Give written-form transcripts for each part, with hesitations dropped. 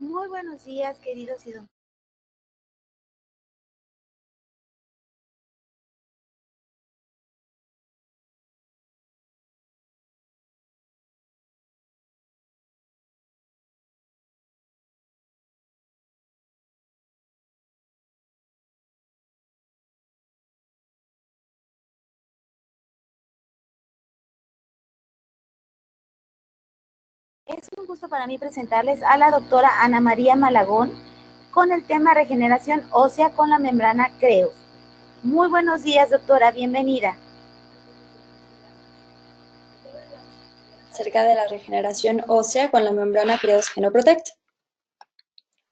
Muy buenos días, queridos y Es un gusto para mí presentarles a la doctora Ana María Malagón con el tema regeneración ósea con la membrana Creus. Muy buenos días, doctora, bienvenida. Acerca de la regeneración ósea con la membrana Creus Genoprotect.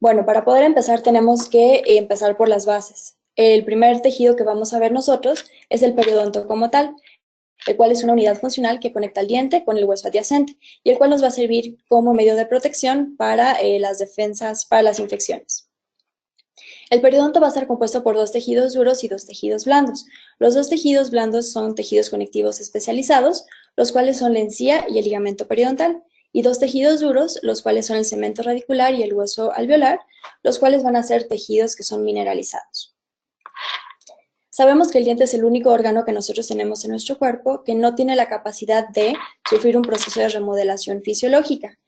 Bueno, para poder empezar tenemos que empezar por las bases. El primer tejido que vamos a ver nosotros es el periodonto como tal, el cual es una unidad funcional que conecta el diente con el hueso adyacente y el cual nos va a servir como medio de protección para las defensas, para las infecciones. El periodonto va a estar compuesto por dos tejidos duros y dos tejidos blandos. Los dos tejidos blandos son tejidos conectivos especializados, los cuales son la encía y el ligamento periodontal, y dos tejidos duros, los cuales son el cemento radicular y el hueso alveolar, los cuales van a ser tejidos que son mineralizados. Sabemos que el diente es el único órgano que nosotros tenemos en nuestro cuerpo que no tiene la capacidad de sufrir un proceso de remodelación fisiológica.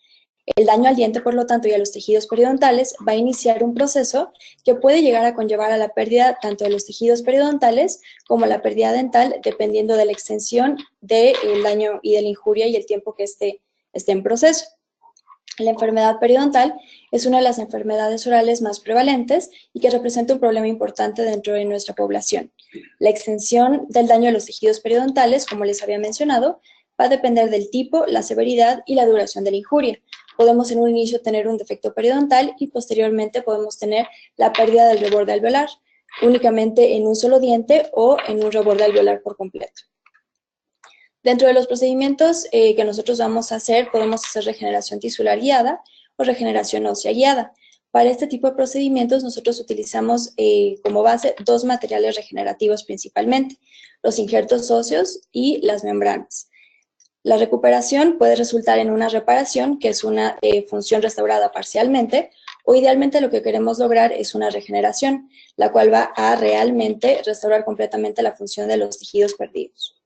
El daño al diente, por lo tanto, y a los tejidos periodontales va a iniciar un proceso que puede llegar a conllevar a la pérdida tanto de los tejidos periodontales como la pérdida dental, dependiendo de la extensión del daño y de la injuria y el tiempo que esté en proceso. La enfermedad periodontal es una de las enfermedades orales más prevalentes y que representa un problema importante dentro de nuestra población. La extensión del daño a los tejidos periodontales, como les había mencionado, va a depender del tipo, la severidad y la duración de la injuria. Podemos en un inicio tener un defecto periodontal y posteriormente podemos tener la pérdida del reborde alveolar, únicamente en un solo diente o en un reborde alveolar por completo. Dentro de los procedimientos que nosotros vamos a hacer, podemos hacer regeneración tisular guiada o regeneración ósea guiada. Para este tipo de procedimientos nosotros utilizamos como base dos materiales regenerativos principalmente, los injertos óseos y las membranas. La recuperación puede resultar en una reparación, que es una función restaurada parcialmente, o idealmente lo que queremos lograr es una regeneración, la cual va a realmente restaurar completamente la función de los tejidos perdidos.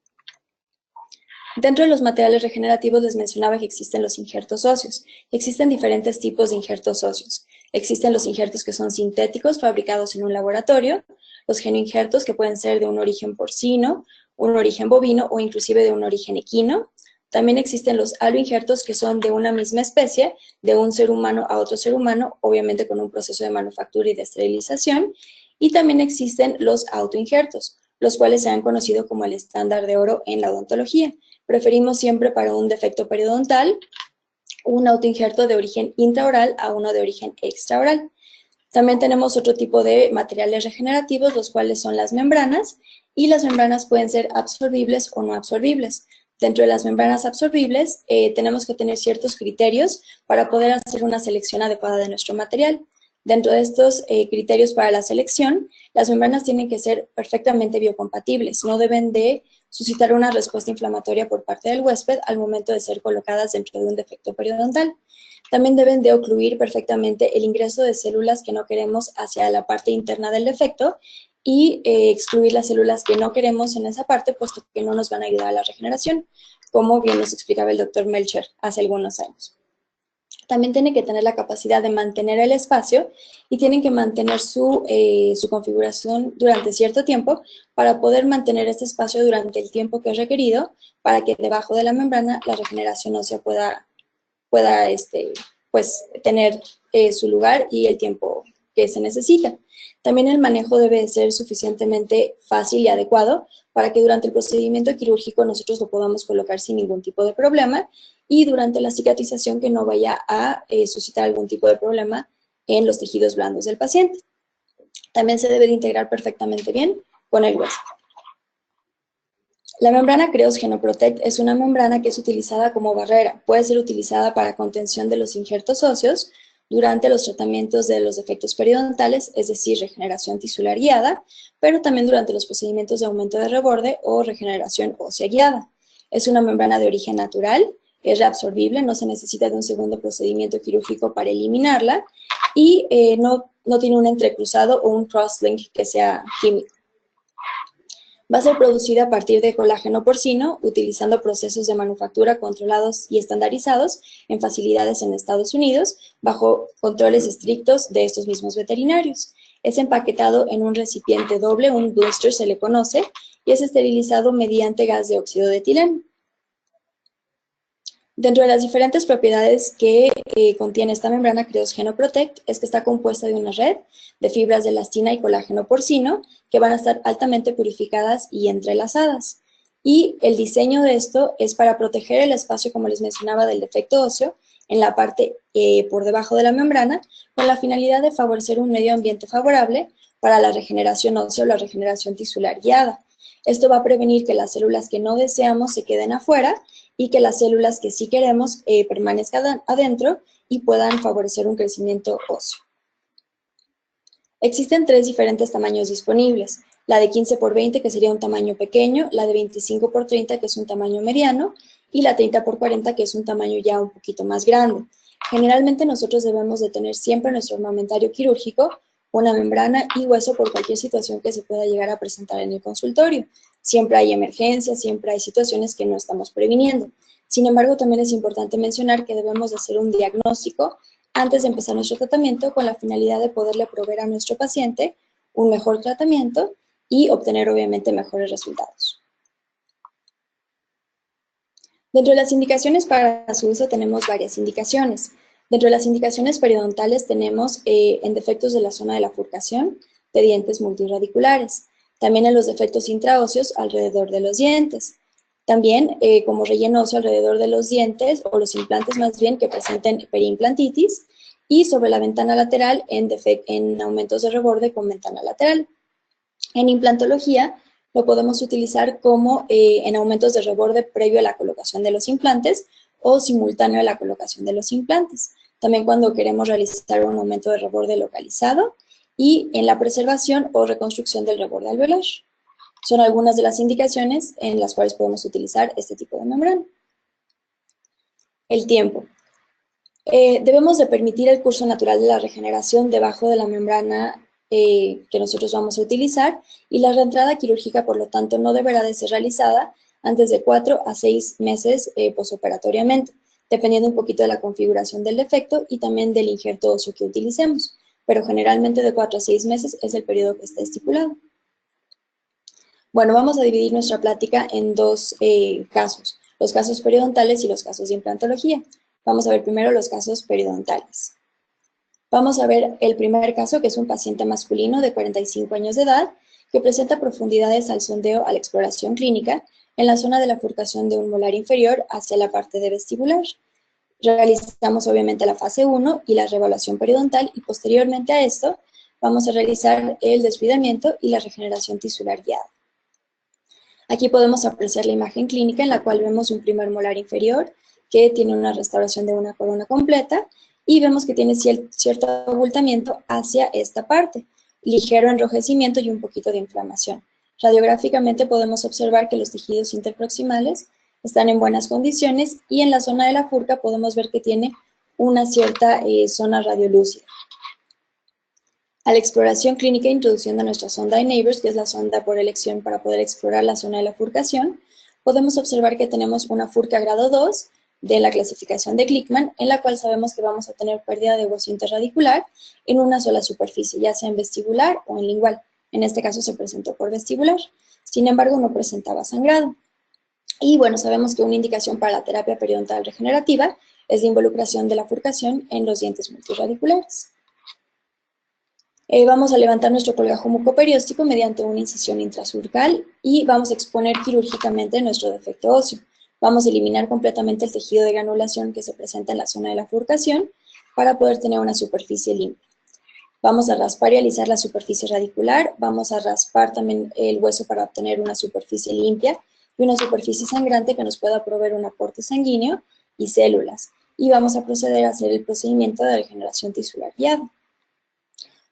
Dentro de los materiales regenerativos les mencionaba que existen los injertos óseos. Existen diferentes tipos de injertos óseos. Existen los injertos que son sintéticos, fabricados en un laboratorio, los genoinjertos que pueden ser de un origen porcino, un origen bovino o inclusive de un origen equino. También existen los aloinjertos que son de una misma especie, de un ser humano a otro ser humano, obviamente con un proceso de manufactura y de esterilización. Y también existen los autoinjertos, los cuales se han conocido como el estándar de oro en la odontología. Preferimos siempre para un defecto periodontal un autoinjerto de origen intraoral a uno de origen extraoral. También tenemos otro tipo de materiales regenerativos, los cuales son las membranas, y las membranas pueden ser absorbibles o no absorbibles. Dentro de las membranas absorbibles tenemos que tener ciertos criterios para poder hacer una selección adecuada de nuestro material. Dentro de estos criterios para la selección, las membranas tienen que ser perfectamente biocompatibles, no deben de suscitar una respuesta inflamatoria por parte del huésped al momento de ser colocadas dentro de un defecto periodontal. También deben de ocluir perfectamente el ingreso de células que no queremos hacia la parte interna del defecto y excluir las células que no queremos en esa parte, puesto que no nos van a ayudar a la regeneración, como bien nos explicaba el doctor Melcher hace algunos años. También tienen que tener la capacidad de mantener el espacio y tienen que mantener su configuración durante cierto tiempo para poder mantener este espacio durante el tiempo que es requerido para que debajo de la membrana la regeneración ósea pueda pues, tener su lugar y el tiempo que se necesita. También el manejo debe ser suficientemente fácil y adecuado para que durante el procedimiento quirúrgico nosotros lo podamos colocar sin ningún tipo de problema y durante la cicatrización que no vaya a suscitar algún tipo de problema en los tejidos blandos del paciente. También se debe de integrar perfectamente bien con el hueso. La membrana Creus Genoprotect es una membrana que es utilizada como barrera. Puede ser utilizada para contención de los injertos óseos durante los tratamientos de los defectos periodontales, es decir, regeneración tisular guiada, pero también durante los procedimientos de aumento de reborde o regeneración ósea guiada. Es una membrana de origen natural, es reabsorbible, no se necesita de un segundo procedimiento quirúrgico para eliminarla y no tiene un entrecruzado o un crosslink que sea químico. Va a ser producida a partir de colágeno porcino, utilizando procesos de manufactura controlados y estandarizados en facilidades en Estados Unidos, bajo controles estrictos de estos mismos veterinarios. Es empaquetado en un recipiente doble, un blister se le conoce, y es esterilizado mediante gas de óxido de etileno. Dentro de las diferentes propiedades que contiene esta membrana Creos Genoprotect es que está compuesta de una red de fibras de elastina y colágeno porcino que van a estar altamente purificadas y entrelazadas. Y el diseño de esto es para proteger el espacio, como les mencionaba, del defecto óseo en la parte por debajo de la membrana, con la finalidad de favorecer un medio ambiente favorable para la regeneración ósea o la regeneración tisular guiada. Esto va a prevenir que las células que no deseamos se queden afuera y que las células que sí queremos permanezcan adentro y puedan favorecer un crecimiento óseo. Existen 3 diferentes tamaños disponibles, la de 15 por 20, que sería un tamaño pequeño, la de 25 por 30, que es un tamaño mediano, y la 30 por 40, que es un tamaño ya un poquito más grande. Generalmente nosotros debemos de tener siempre en nuestro armamentario quirúrgico una membrana y hueso por cualquier situación que se pueda llegar a presentar en el consultorio. Siempre hay emergencias, siempre hay situaciones que no estamos previniendo. Sin embargo, también es importante mencionar que debemos de hacer un diagnóstico antes de empezar nuestro tratamiento con la finalidad de poderle proveer a nuestro paciente un mejor tratamiento y obtener obviamente mejores resultados. Dentro de las indicaciones para su uso tenemos varias indicaciones. Dentro de las indicaciones periodontales tenemos en defectos de la zona de la furcación de dientes multirradiculares, también en los defectos intraóseos alrededor de los dientes, también como relleno óseo alrededor de los dientes o los implantes más bien que presenten periimplantitis y sobre la ventana lateral en aumentos de reborde con ventana lateral. En implantología lo podemos utilizar como en aumentos de reborde previo a la colocación de los implantes o simultáneo a la colocación de los implantes. También cuando queremos realizar un aumento de reborde localizado y en la preservación o reconstrucción del reborde alveolar. Son algunas de las indicaciones en las cuales podemos utilizar este tipo de membrana. El tiempo. Debemos de permitir el curso natural de la regeneración debajo de la membrana que nosotros vamos a utilizar y la reentrada quirúrgica, por lo tanto, no deberá de ser realizada antes de 4 a 6 meses posoperatoriamente, dependiendo un poquito de la configuración del defecto y también del injerto óseo que utilicemos, pero generalmente de 4 a 6 meses es el periodo que está estipulado. Bueno, vamos a dividir nuestra plática en dos casos, los casos periodontales y los casos de implantología. Vamos a ver primero los casos periodontales. Vamos a ver el primer caso, que es un paciente masculino de 45 años de edad que presenta profundidades al sondeo a la exploración clínica en la zona de la furcación de un molar inferior hacia la parte de vestibular. Realizamos obviamente la fase 1 y la reevaluación periodontal y posteriormente a esto vamos a realizar el desvidamiento y la regeneración tisular guiada. Aquí podemos apreciar la imagen clínica en la cual vemos un primer molar inferior que tiene una restauración de una corona completa y vemos que tiene cierto abultamiento hacia esta parte, ligero enrojecimiento y un poquito de inflamación. Radiográficamente podemos observar que los tejidos interproximales están en buenas condiciones y en la zona de la furca podemos ver que tiene una cierta zona radiolúcida. A la exploración clínica introduciendo nuestra sonda de Neighbors, que es la sonda por elección para poder explorar la zona de la furcación, podemos observar que tenemos una furca grado 2 de la clasificación de Glickman, en la cual sabemos que vamos a tener pérdida de hueso interradicular en una sola superficie, ya sea en vestibular o en lingual. En este caso se presentó por vestibular, sin embargo no presentaba sangrado. Y bueno, sabemos que una indicación para la terapia periodontal regenerativa es la involucración de la furcación en los dientes multirradiculares. Vamos a levantar nuestro colgajo mucoperióstico mediante una incisión intrasurcal y vamos a exponer quirúrgicamente nuestro defecto óseo. Vamos a eliminar completamente el tejido de granulación que se presenta en la zona de la furcación para poder tener una superficie limpia. Vamos a raspar y alisar la superficie radicular, vamos a raspar también el hueso para obtener una superficie limpia y una superficie sangrante que nos pueda proveer un aporte sanguíneo y células. Y vamos a proceder a hacer el procedimiento de regeneración tisular guiada.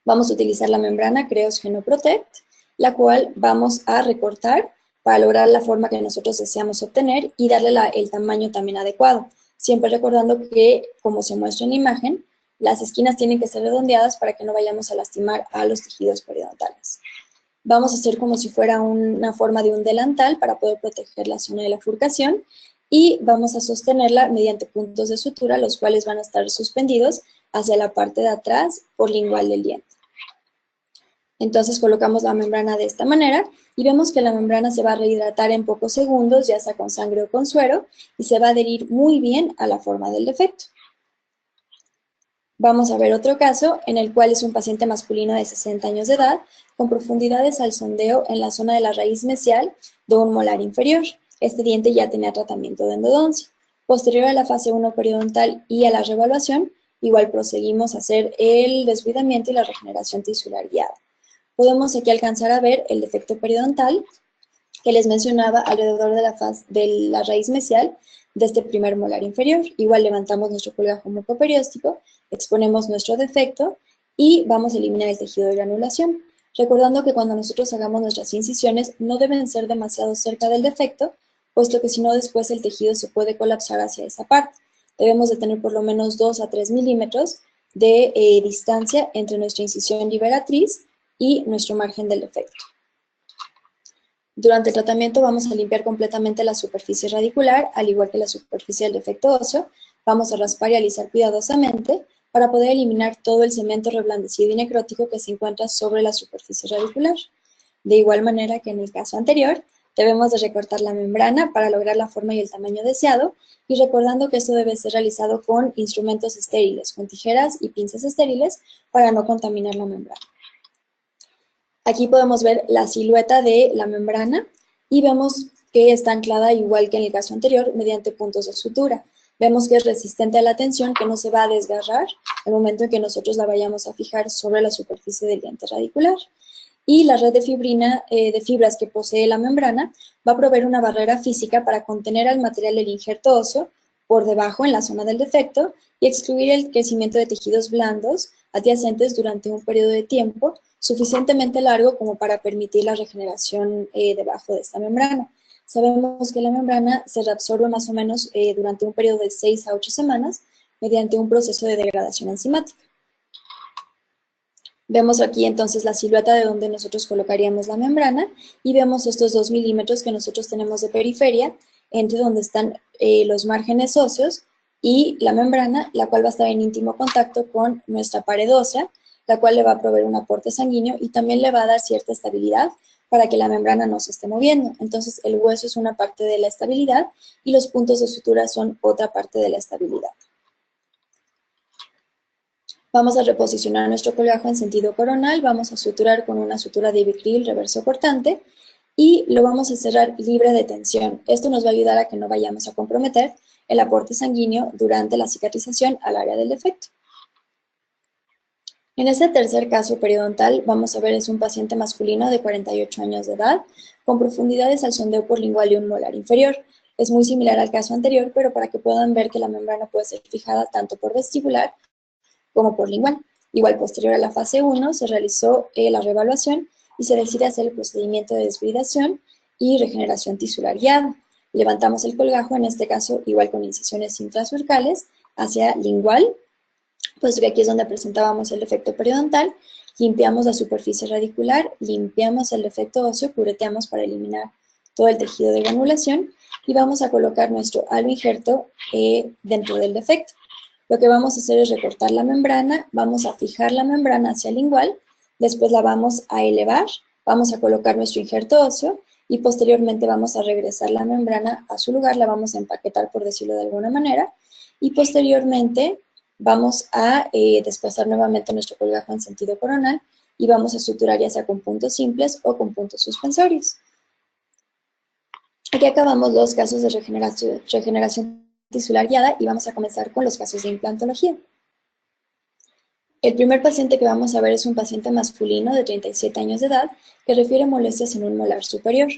Vamos a utilizar la membrana Creos Genoprotect, la cual vamos a recortar para lograr la forma que nosotros deseamos obtener y darle el tamaño también adecuado. siempre recordando que, como se muestra en la imagen, las esquinas tienen que ser redondeadas para que no vayamos a lastimar a los tejidos periodontales. Vamos a hacer como si fuera una forma de un delantal para poder proteger la zona de la furcación y vamos a sostenerla mediante puntos de sutura, los cuales van a estar suspendidos hacia la parte de atrás por lingual del diente. Entonces colocamos la membrana de esta manera y vemos que la membrana se va a rehidratar en pocos segundos, ya sea con sangre o con suero, y se va a adherir muy bien a la forma del defecto. Vamos a ver otro caso en el cual es un paciente masculino de 60 años de edad con profundidades al sondeo en la zona de la raíz mesial de un molar inferior. Este diente ya tenía tratamiento de endodoncia. Posterior a la fase 1 periodontal y a la reevaluación, igual proseguimos a hacer el desbridamiento y la regeneración tisular guiada. Podemos aquí alcanzar a ver el defecto periodontal que les mencionaba alrededor de la raíz mesial de este primer molar inferior. Igual levantamos nuestro colgajo mucoperióstico, exponemos nuestro defecto y vamos a eliminar el tejido de granulación. Recordando que cuando nosotros hagamos nuestras incisiones no deben ser demasiado cerca del defecto, puesto que si no después el tejido se puede colapsar hacia esa parte. Debemos de tener por lo menos 2 a 3 milímetros de distancia entre nuestra incisión liberatriz y nuestro margen del defecto. Durante el tratamiento vamos a limpiar completamente la superficie radicular, al igual que la superficie del defecto óseo. Vamos a raspar y alisar cuidadosamente para poder eliminar todo el cemento reblandecido y necrótico que se encuentra sobre la superficie radicular. De igual manera que en el caso anterior, debemos de recortar la membrana para lograr la forma y el tamaño deseado, y recordando que esto debe ser realizado con instrumentos estériles, con tijeras y pinzas estériles para no contaminar la membrana. Aquí podemos ver la silueta de la membrana y vemos que está anclada igual que en el caso anterior mediante puntos de sutura. Vemos que es resistente a la tensión, que no se va a desgarrar al momento en que nosotros la vayamos a fijar sobre la superficie del diente radicular. Y la red de fibras que posee la membrana va a proveer una barrera física para contener al material del injerto óseo por debajo en la zona del defecto y excluir el crecimiento de tejidos blandos adyacentes durante un periodo de tiempo suficientemente largo como para permitir la regeneración debajo de esta membrana. Sabemos que la membrana se reabsorbe más o menos durante un periodo de 6 a 8 semanas mediante un proceso de degradación enzimática. Vemos aquí entonces la silueta de donde nosotros colocaríamos la membrana y vemos estos 2 milímetros que nosotros tenemos de periferia entre donde están los márgenes óseos y la membrana, la cual va a estar en íntimo contacto con nuestra pared ósea, la cual le va a proveer un aporte sanguíneo y también le va a dar cierta estabilidad para que la membrana no se esté moviendo. Entonces el hueso es una parte de la estabilidad y los puntos de sutura son otra parte de la estabilidad. Vamos a reposicionar nuestro colgajo en sentido coronal, vamos a suturar con una sutura de bicril reverso cortante y lo vamos a cerrar libre de tensión. Esto nos va a ayudar a que no vayamos a comprometer el aporte sanguíneo durante la cicatrización al área del defecto. En este tercer caso periodontal, vamos a ver es un paciente masculino de 48 años de edad, con profundidades al sondeo por lingual y un molar inferior. Es muy similar al caso anterior, pero para que puedan ver que la membrana puede ser fijada tanto por vestibular como por lingual. Igual posterior a la fase 1 se realizó la reevaluación y se decide hacer el procedimiento de desbridación y regeneración tisular guiada. Levantamos el colgajo, en este caso igual con incisiones intrasurcales hacia lingual, pues que aquí es donde presentábamos el defecto periodontal, limpiamos la superficie radicular, limpiamos el defecto óseo, cureteamos para eliminar todo el tejido de granulación y vamos a colocar nuestro halo injerto dentro del defecto. Lo que vamos a hacer es recortar la membrana, vamos a fijar la membrana hacia el lingual, después la vamos a elevar, vamos a colocar nuestro injerto óseo y posteriormente vamos a regresar la membrana a su lugar, la vamos a empaquetar por decirlo de alguna manera y posteriormente vamos a desplazar nuevamente nuestro colgajo en sentido coronal y vamos a suturar ya sea con puntos simples o con puntos suspensorios. Aquí acabamos los casos de regeneración tisular guiada y vamos a comenzar con los casos de implantología. El primer paciente que vamos a ver es un paciente masculino de 37 años de edad que refiere molestias en un molar superior.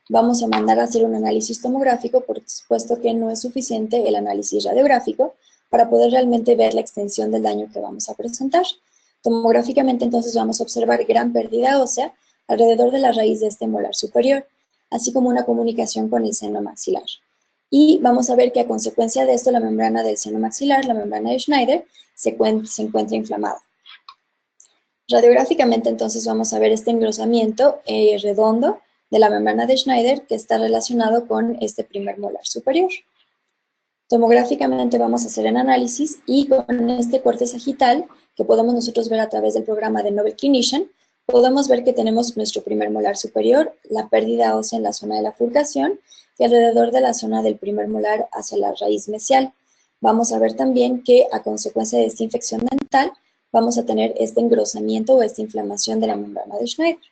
Vamos a mandar a hacer un análisis tomográfico, por supuesto que no es suficiente el análisis radiográfico para poder realmente ver la extensión del daño que vamos a presentar. Tomográficamente entonces vamos a observar gran pérdida ósea alrededor de la raíz de este molar superior, así como una comunicación con el seno maxilar. Y vamos a ver que a consecuencia de esto la membrana del seno maxilar, la membrana de Schneider, se encuentra inflamada. Radiográficamente entonces vamos a ver este engrosamiento redondo de la membrana de Schneider que está relacionado con este primer molar superior. Tomográficamente vamos a hacer el análisis y con este corte sagital que podemos nosotros ver a través del programa de Nobel Clinician, podemos ver que tenemos nuestro primer molar superior, la pérdida ósea en la zona de la fulgación y alrededor de la zona del primer molar hacia la raíz mesial. Vamos a ver también que a consecuencia de esta infección dental vamos a tener este engrosamiento o esta inflamación de la membrana de Schneider.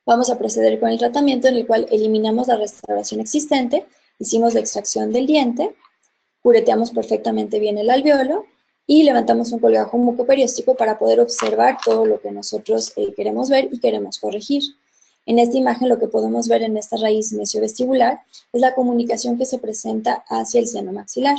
Vamos a proceder con el tratamiento en el cual eliminamos la restauración existente, hicimos la extracción del diente, cureteamos perfectamente bien el alveolo y levantamos un colgajo mucoperióstico para poder observar todo lo que nosotros queremos ver y queremos corregir. En esta imagen lo que podemos ver en esta raíz mesiovestibular es la comunicación que se presenta hacia el seno maxilar.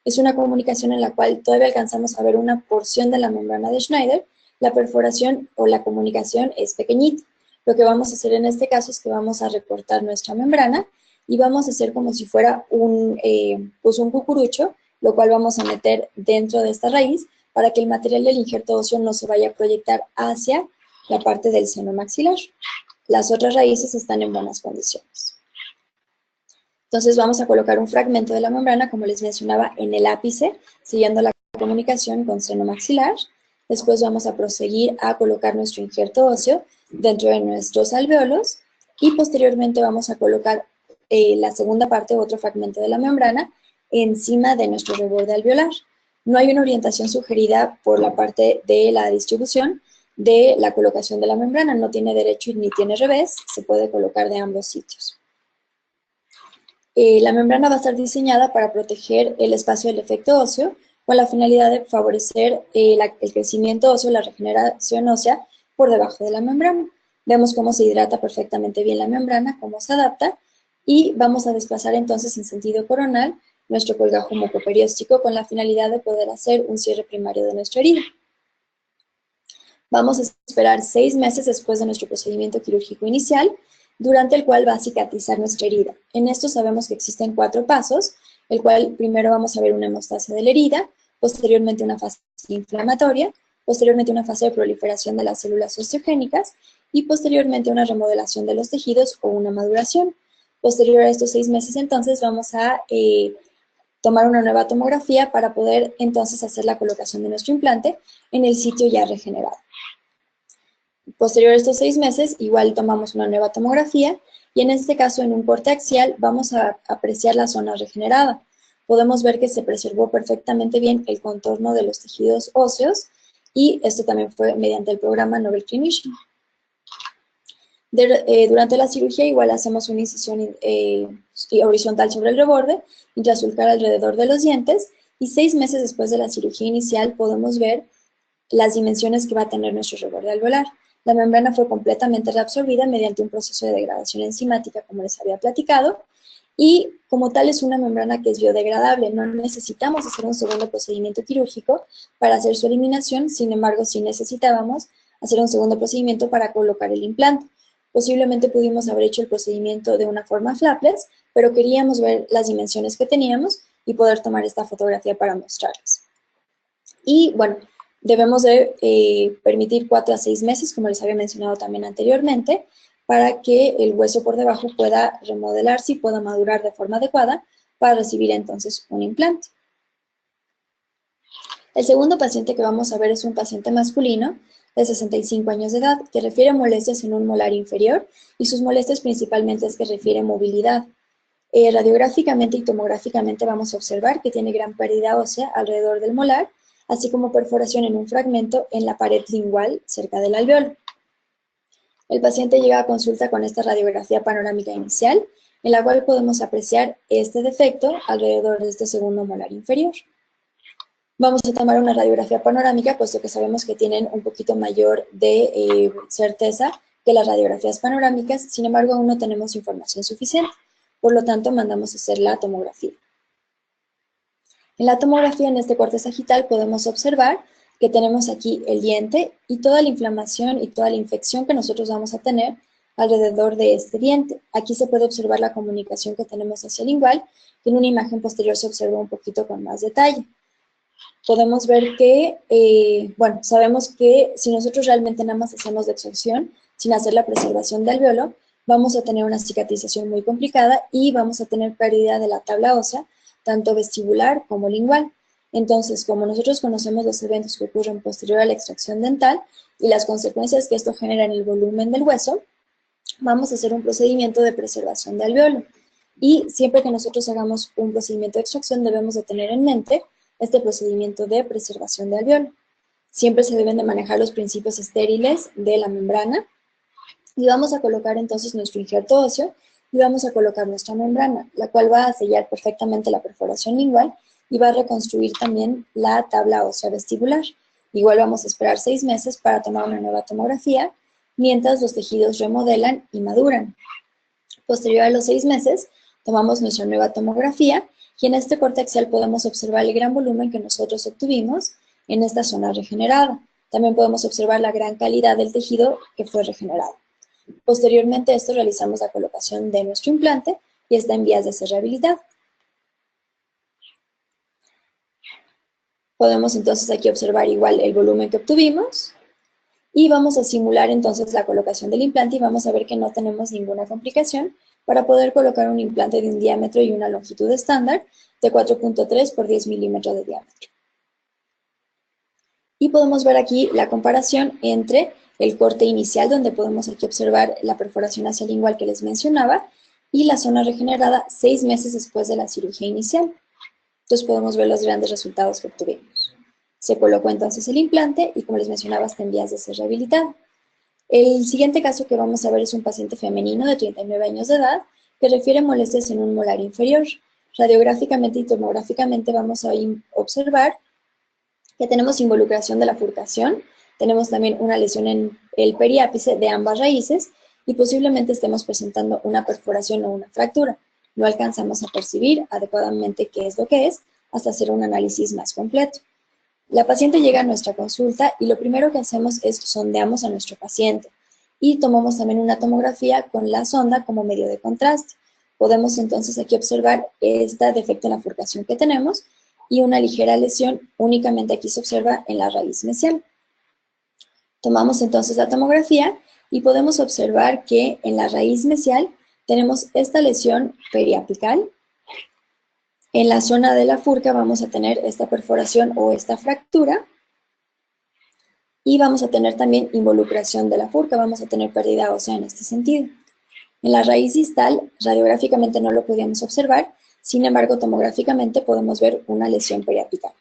Es una comunicación en la cual todavía alcanzamos a ver una porción de la membrana de Schneider, la perforación o la comunicación es pequeñita. Lo que vamos a hacer en este caso es que vamos a recortar nuestra membrana y vamos a hacer como si fuera un cucurucho, lo cual vamos a meter dentro de esta raíz para que el material del injerto óseo no se vaya a proyectar hacia la parte del seno maxilar. Las otras raíces están en buenas condiciones. Entonces vamos a colocar un fragmento de la membrana, como les mencionaba, en el ápice, siguiendo la comunicación con seno maxilar. Después vamos a proseguir a colocar nuestro injerto óseo dentro de nuestros alveolos y posteriormente vamos a colocar la segunda parte, otro fragmento de la membrana, encima de nuestro reborde alveolar. No hay una orientación sugerida por la parte de la distribución de la colocación de la membrana, no tiene derecho ni tiene revés, se puede colocar de ambos sitios. La membrana va a estar diseñada para proteger el espacio del efecto óseo con la finalidad de favorecer el crecimiento óseo, la regeneración ósea por debajo de la membrana. Vemos cómo se hidrata perfectamente bien la membrana, cómo se adapta y vamos a desplazar entonces en sentido coronal nuestro colgajo mucoperióstico con la finalidad de poder hacer un cierre primario de nuestra herida. Vamos a esperar 6 meses después de nuestro procedimiento quirúrgico inicial, durante el cual va a cicatrizar nuestra herida. En esto sabemos que existen 4 pasos, el cual primero vamos a ver una hemostasia de la herida, posteriormente una fase inflamatoria, posteriormente una fase de proliferación de las células osteogénicas y posteriormente una remodelación de los tejidos o una maduración. Posterior a estos 6 meses entonces vamos a tomar una nueva tomografía para poder entonces hacer la colocación de nuestro implante en el sitio ya regenerado. Posterior a estos 6 meses, igual tomamos una nueva tomografía y en este caso en un corte axial vamos a apreciar la zona regenerada. Podemos ver que se preservó perfectamente bien el contorno de los tejidos óseos y esto también fue mediante el programa Nobel Clinician. Durante la cirugía igual hacemos una incisión horizontal sobre el reborde, intrasulcar alrededor de los dientes y 6 meses después de la cirugía inicial podemos ver las dimensiones que va a tener nuestro reborde alveolar. La membrana fue completamente reabsorbida mediante un proceso de degradación enzimática, como les había platicado, y como tal es una membrana que es biodegradable. No necesitamos hacer un segundo procedimiento quirúrgico para hacer su eliminación, sin embargo, sí necesitábamos hacer un segundo procedimiento para colocar el implante. Posiblemente pudimos haber hecho el procedimiento de una forma flapless, pero queríamos ver las dimensiones que teníamos y poder tomar esta fotografía para mostrarles. Y bueno, debemos de permitir 4 a 6 meses, como les había mencionado también anteriormente, para que el hueso por debajo pueda remodelarse y pueda madurar de forma adecuada para recibir entonces un implante. El segundo paciente que vamos a ver es un paciente masculino de 65 años de edad que refiere molestias en un molar inferior y sus molestias principalmente es que refiere movilidad. Radiográficamente y tomográficamente vamos a observar que tiene gran pérdida ósea alrededor del molar, así como perforación en un fragmento en la pared lingual cerca del alveolo. El paciente llega a consulta con esta radiografía panorámica inicial, en la cual podemos apreciar este defecto alrededor de este segundo molar inferior. Vamos a tomar una radiografía panorámica, puesto que sabemos que tienen un poquito mayor de certeza que las radiografías panorámicas, sin embargo aún no tenemos información suficiente, por lo tanto mandamos a hacer la tomografía. En la tomografía, en este corte sagital, podemos observar que tenemos aquí el diente y toda la inflamación y toda la infección que nosotros vamos a tener alrededor de este diente. Aquí se puede observar la comunicación que tenemos hacia el lingual, que en una imagen posterior se observa un poquito con más detalle. Podemos ver que, sabemos que si nosotros realmente nada más hacemos de extracción, sin hacer la preservación del alveolo, vamos a tener una cicatrización muy complicada y vamos a tener pérdida de la tabla ósea, tanto vestibular como lingual. Entonces, como nosotros conocemos los eventos que ocurren posterior a la extracción dental y las consecuencias que esto genera en el volumen del hueso, vamos a hacer un procedimiento de preservación de alveolo. Y siempre que nosotros hagamos un procedimiento de extracción, debemos de tener en mente este procedimiento de preservación de alveolo. Siempre se deben de manejar los principios estériles de la membrana. Y vamos a colocar entonces nuestro injerto óseo y vamos a colocar nuestra membrana, la cual va a sellar perfectamente la perforación lingual y va a reconstruir también la tabla ósea vestibular. Igual vamos a esperar 6 meses para tomar una nueva tomografía, mientras los tejidos remodelan y maduran. Posterior a los 6 meses, tomamos nuestra nueva tomografía y en este corte axial podemos observar el gran volumen que nosotros obtuvimos en esta zona regenerada. También podemos observar la gran calidad del tejido que fue regenerado. Posteriormente a esto realizamos la colocación de nuestro implante y está en vías de ser rehabilitado. Podemos entonces aquí observar igual el volumen que obtuvimos y vamos a simular entonces la colocación del implante y vamos a ver que no tenemos ninguna complicación para poder colocar un implante de un diámetro y una longitud estándar de 4.3 por 10 milímetros de diámetro. Y podemos ver aquí la comparación entre el corte inicial, donde podemos aquí observar la perforación hacia el lingual que les mencionaba, y la zona regenerada 6 meses después de la cirugía inicial. Entonces podemos ver los grandes resultados que obtuvimos. Se colocó entonces el implante y como les mencionaba está en vías de ser rehabilitado. El siguiente caso que vamos a ver es un paciente femenino de 39 años de edad que refiere molestias en un molar inferior. Radiográficamente y tomográficamente vamos a observar que tenemos involucración de la furcación, tenemos también una lesión en el periápice de ambas raíces y posiblemente estemos presentando una perforación o una fractura. No alcanzamos a percibir adecuadamente qué es lo que es hasta hacer un análisis más completo. La paciente llega a nuestra consulta y lo primero que hacemos es sondeamos a nuestro paciente y tomamos también una tomografía con la sonda como medio de contraste. Podemos entonces aquí observar este defecto en la furcación que tenemos y una ligera lesión únicamente aquí se observa en la raíz mesial. Tomamos entonces la tomografía y podemos observar que en la raíz mesial tenemos esta lesión periapical. En la zona de la furca vamos a tener esta perforación o esta fractura y vamos a tener también involucración de la furca, vamos a tener pérdida ósea en este sentido. En la raíz distal, radiográficamente no lo podíamos observar, sin embargo, tomográficamente podemos ver una lesión periapical.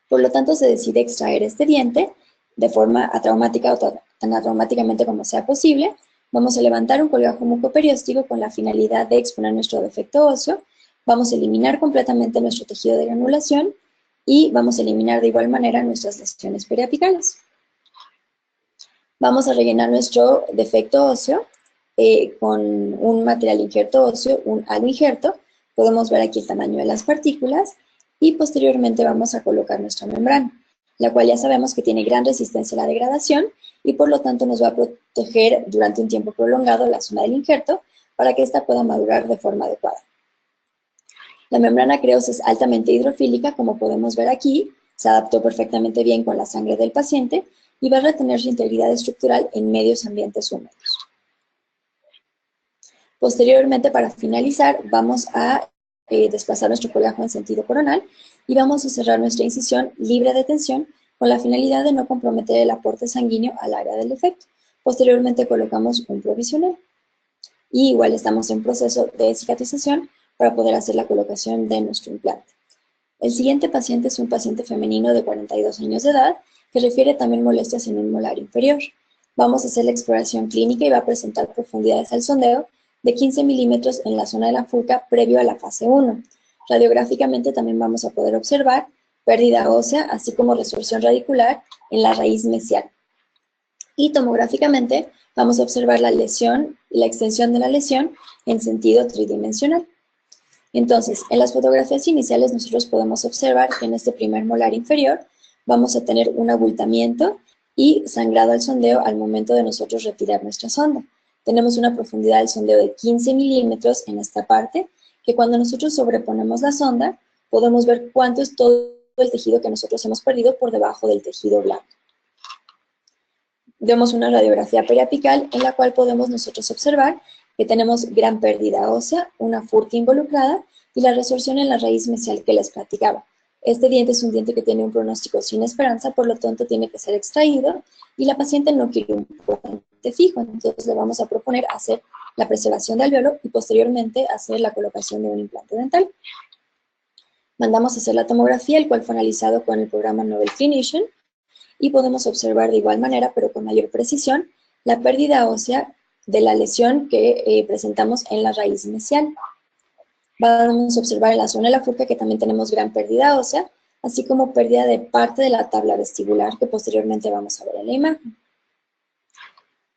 Por lo tanto, se decide extraer este diente de forma atraumática o tan atraumáticamente como sea posible. Vamos a levantar un colgajo mucoperióstico con la finalidad de exponer nuestro defecto óseo. Vamos a eliminar completamente nuestro tejido de granulación y vamos a eliminar de igual manera nuestras lesiones periapicales. Vamos a rellenar nuestro defecto óseo con un material injerto óseo, un halo injerto. Podemos ver aquí el tamaño de las partículas y posteriormente vamos a colocar nuestra membrana, la cual ya sabemos que tiene gran resistencia a la degradación y por lo tanto nos va a proteger durante un tiempo prolongado la zona del injerto para que ésta pueda madurar de forma adecuada. La membrana Creos es altamente hidrofílica, como podemos ver aquí, se adaptó perfectamente bien con la sangre del paciente y va a retener su integridad estructural en medios ambientes húmedos. Posteriormente, para finalizar, vamos a desplazar nuestro colgajo en sentido coronal y vamos a cerrar nuestra incisión libre de tensión con la finalidad de no comprometer el aporte sanguíneo al área del defecto. Posteriormente colocamos un provisional. Y igual estamos en proceso de cicatrización para poder hacer la colocación de nuestro implante. El siguiente paciente es un paciente femenino de 42 años de edad que refiere también molestias en un molar inferior. Vamos a hacer la exploración clínica y va a presentar profundidades al sondeo de 15 milímetros en la zona de la furca previo a la fase 1. Radiográficamente también vamos a poder observar pérdida ósea, así como resorción radicular en la raíz mesial. Y tomográficamente vamos a observar la lesión y la extensión de la lesión en sentido tridimensional. Entonces, en las fotografías iniciales nosotros podemos observar que en este primer molar inferior vamos a tener un abultamiento y sangrado al sondeo al momento de nosotros retirar nuestra sonda. Tenemos una profundidad del sondeo de 15 milímetros en esta parte, que cuando nosotros sobreponemos la sonda, podemos ver cuánto es todo el tejido que nosotros hemos perdido por debajo del tejido blanco. Vemos una radiografía periapical en la cual podemos nosotros observar que tenemos gran pérdida ósea, una furca involucrada y la resorción en la raíz mesial que les platicaba. Este diente es un diente que tiene un pronóstico sin esperanza, por lo tanto tiene que ser extraído y la paciente no quiere un puente fijo, entonces le vamos a proponer hacer la preservación del alveolo y posteriormente hacer la colocación de un implante dental. Mandamos a hacer la tomografía, el cual fue analizado con el programa Nobel Clinician, y podemos observar de igual manera, pero con mayor precisión, la pérdida ósea de la lesión que presentamos en la raíz mesial. Vamos a observar en la zona de la furca que también tenemos gran pérdida ósea, así como pérdida de parte de la tabla vestibular, que posteriormente vamos a ver en la imagen.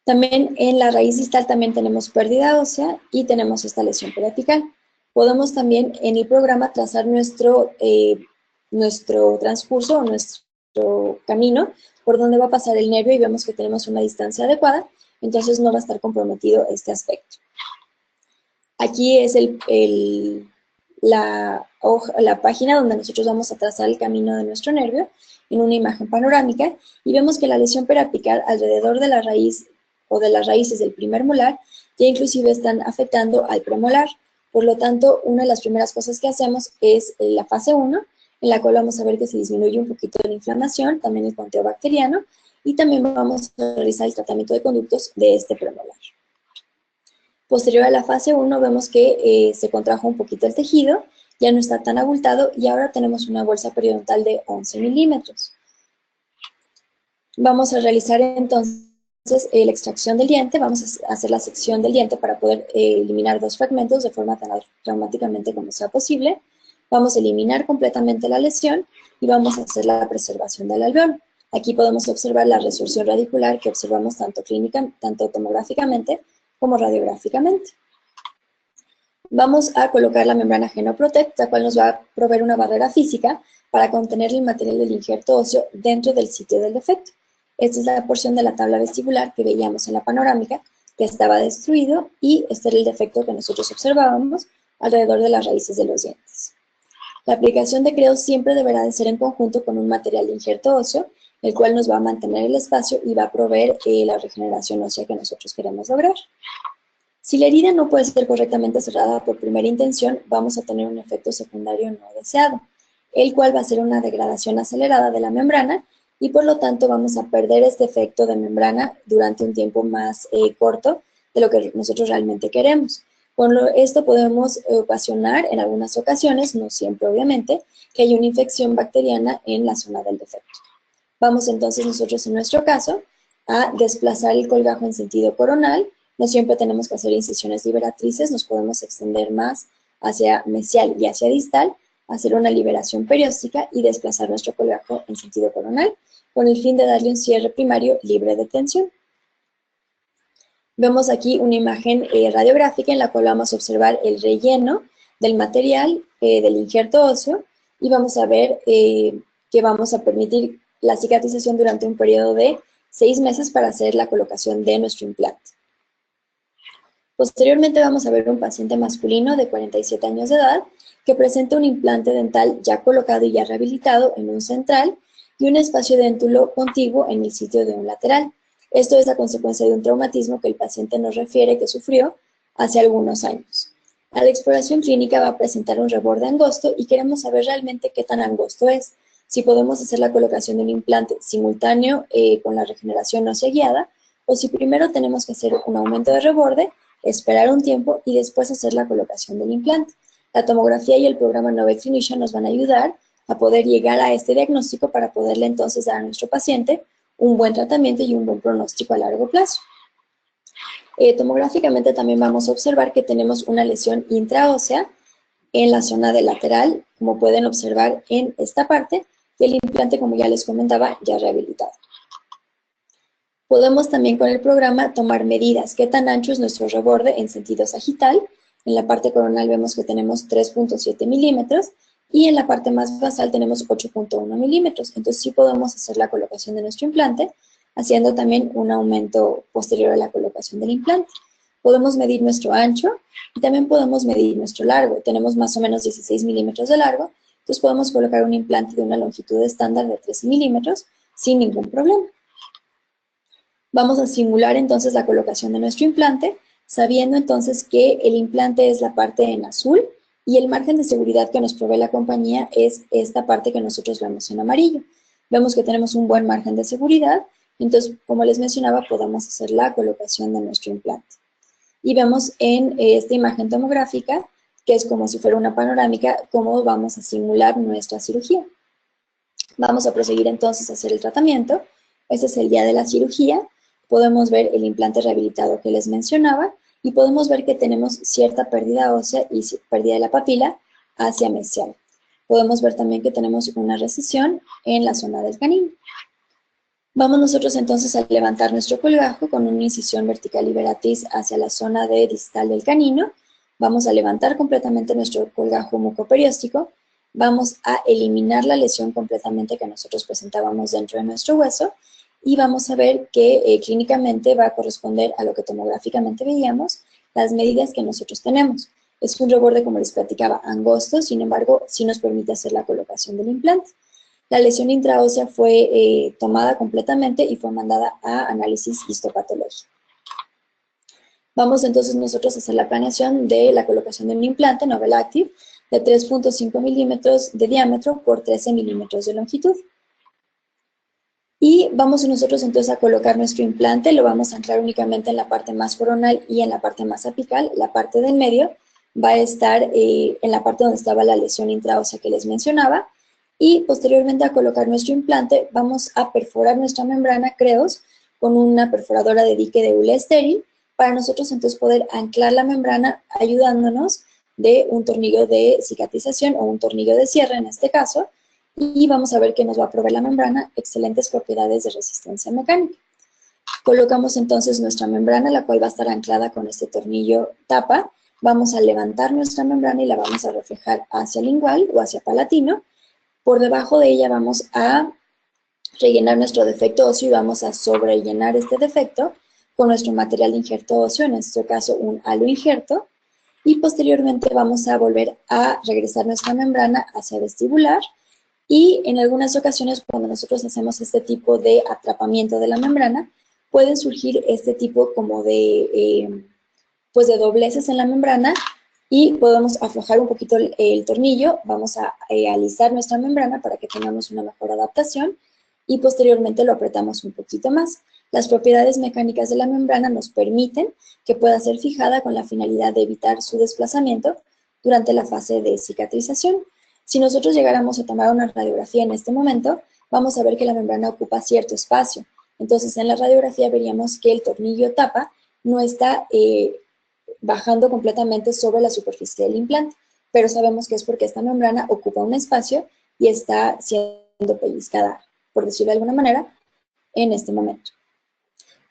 También en la raíz distal también tenemos pérdida ósea y tenemos esta lesión periapical. Podemos también en el programa trazar nuestro transcurso o nuestro camino por donde va a pasar el nervio y vemos que tenemos una distancia adecuada, entonces no va a estar comprometido este aspecto. Aquí es la página donde nosotros vamos a trazar el camino de nuestro nervio en una imagen panorámica y vemos que la lesión periapical alrededor de la raíz o de las raíces del primer molar ya inclusive están afectando al premolar. Por lo tanto, una de las primeras cosas que hacemos es la fase 1, en la cual vamos a ver que se disminuye un poquito la inflamación, también el conteo bacteriano, y también vamos a realizar el tratamiento de conductos de este premolar. Posterior a la fase 1 vemos que se contrajo un poquito el tejido, ya no está tan abultado y ahora tenemos una bolsa periodontal de 11 milímetros. Vamos a realizar entonces la extracción del diente, vamos a hacer la sección del diente para poder eliminar 2 fragmentos de forma tan traumáticamente como sea posible. Vamos a eliminar completamente la lesión y vamos a hacer la preservación del alveolo. Aquí podemos observar la resorción radicular que observamos tanto tomográficamente como radiográficamente. Vamos a colocar la membrana Genoprotect, la cual nos va a proveer una barrera física para contener el material del injerto óseo dentro del sitio del defecto. Esta es la porción de la tabla vestibular que veíamos en la panorámica, que estaba destruido, y este era el defecto que nosotros observábamos alrededor de las raíces de los dientes. La aplicación de Creos siempre deberá de ser en conjunto con un material de injerto óseo, el cual nos va a mantener el espacio y va a proveer la regeneración ósea que nosotros queremos lograr. Si la herida no puede ser correctamente cerrada por primera intención, vamos a tener un efecto secundario no deseado, el cual va a ser una degradación acelerada de la membrana y por lo tanto vamos a perder este efecto de membrana durante un tiempo más corto de lo que nosotros realmente queremos. Con esto podemos ocasionar en algunas ocasiones, no siempre obviamente, que haya una infección bacteriana en la zona del defecto. Vamos entonces nosotros en nuestro caso a desplazar el colgajo en sentido coronal. No siempre tenemos que hacer incisiones liberatrices, nos podemos extender más hacia mesial y hacia distal, hacer una liberación perióstica y desplazar nuestro colgajo en sentido coronal con el fin de darle un cierre primario libre de tensión. Vemos aquí una imagen radiográfica en la cual vamos a observar el relleno del material del injerto óseo y vamos a ver que vamos a permitir la cicatrización durante un periodo de 6 meses para hacer la colocación de nuestro implante. Posteriormente vamos a ver un paciente masculino de 47 años de edad que presenta un implante dental ya colocado y ya rehabilitado en un central y un espacio déntulo contiguo en el sitio de un lateral. Esto es a consecuencia de un traumatismo que el paciente nos refiere que sufrió hace algunos años. A la exploración clínica va a presentar un reborde angosto y queremos saber realmente qué tan angosto es. Si podemos hacer la colocación de un implante simultáneo con la regeneración ósea guiada, o si primero tenemos que hacer un aumento de reborde, esperar un tiempo y después hacer la colocación del implante. La tomografía y el programa Nobel Clinician nos van a ayudar a poder llegar a este diagnóstico para poderle entonces dar a nuestro paciente un buen tratamiento y un buen pronóstico a largo plazo. Tomográficamente también vamos a observar que tenemos una lesión intraósea en la zona del lateral, como pueden observar en esta parte, y el implante, como ya les comentaba, ya rehabilitado. Podemos también con el programa tomar medidas. ¿Qué tan ancho es nuestro reborde en sentido sagital? En la parte coronal vemos que tenemos 3.7 milímetros y en la parte más basal tenemos 8.1 milímetros. Entonces sí podemos hacer la colocación de nuestro implante haciendo también un aumento posterior a la colocación del implante. Podemos medir nuestro ancho y también podemos medir nuestro largo. Tenemos más o menos 16 milímetros de largo, entonces podemos colocar un implante de una longitud estándar de 13 milímetros sin ningún problema. Vamos a simular entonces la colocación de nuestro implante, sabiendo entonces que el implante es la parte en azul y el margen de seguridad que nos provee la compañía es esta parte que nosotros vemos en amarillo. Vemos que tenemos un buen margen de seguridad, entonces, como les mencionaba, podemos hacer la colocación de nuestro implante. Y vemos en esta imagen tomográfica, que es como si fuera una panorámica, cómo vamos a simular nuestra cirugía. Vamos a proseguir entonces a hacer el tratamiento. Este es el día de la cirugía. Podemos ver el implante rehabilitado que les mencionaba y podemos ver que tenemos cierta pérdida ósea y pérdida de la papila hacia mesial. Podemos ver también que tenemos una recesión en la zona del canino. Vamos nosotros entonces a levantar nuestro colgajo con una incisión vertical liberatriz hacia la zona de distal del canino. Vamos a levantar completamente nuestro colgajo mucoperióstico. Vamos a eliminar la lesión completamente que nosotros presentábamos dentro de nuestro hueso y vamos a ver que clínicamente va a corresponder a lo que tomográficamente veíamos, las medidas que nosotros tenemos. Es un reborde, como les platicaba, angosto, sin embargo, sí nos permite hacer la colocación del implante. La lesión intraósea fue tomada completamente y fue mandada a análisis histopatológico. Vamos entonces nosotros a hacer la planeación de la colocación de un implante Novel Active de 3.5 milímetros de diámetro por 13 milímetros de longitud. Y vamos nosotros entonces a colocar nuestro implante, lo vamos a anclar únicamente en la parte más coronal y en la parte más apical. La parte del medio va a estar en la parte donde estaba la lesión intraósea que les mencionaba. Y posteriormente a colocar nuestro implante, vamos a perforar nuestra membrana Creos con una perforadora de dique de hule estéril para nosotros entonces poder anclar la membrana ayudándonos de un tornillo de cicatrización o un tornillo de cierre en este caso, y vamos a ver que nos va a proveer la membrana excelentes propiedades de resistencia mecánica. Colocamos entonces nuestra membrana, la cual va a estar anclada con este tornillo tapa. Vamos a levantar nuestra membrana y la vamos a reflejar hacia lingual o hacia palatino. Por debajo de ella vamos a rellenar nuestro defecto óseo y vamos a sobrellenar este defecto con nuestro material de injerto óseo, en este caso un halo injerto. Y posteriormente vamos a volver a regresar nuestra membrana hacia vestibular. Y en algunas ocasiones, cuando nosotros hacemos este tipo de atrapamiento de la membrana, pueden surgir este tipo como de, pues de dobleces en la membrana y podemos aflojar un poquito el tornillo. Vamos a alisar nuestra membrana para que tengamos una mejor adaptación y posteriormente lo apretamos un poquito más. Las propiedades mecánicas de la membrana nos permiten que pueda ser fijada con la finalidad de evitar su desplazamiento durante la fase de cicatrización. Si nosotros llegáramos a tomar una radiografía en este momento, vamos a ver que la membrana ocupa cierto espacio. Entonces, en la radiografía veríamos que el tornillo tapa no está bajando completamente sobre la superficie del implante, pero sabemos que es porque esta membrana ocupa un espacio y está siendo pellizcada, por decirlo de alguna manera, en este momento.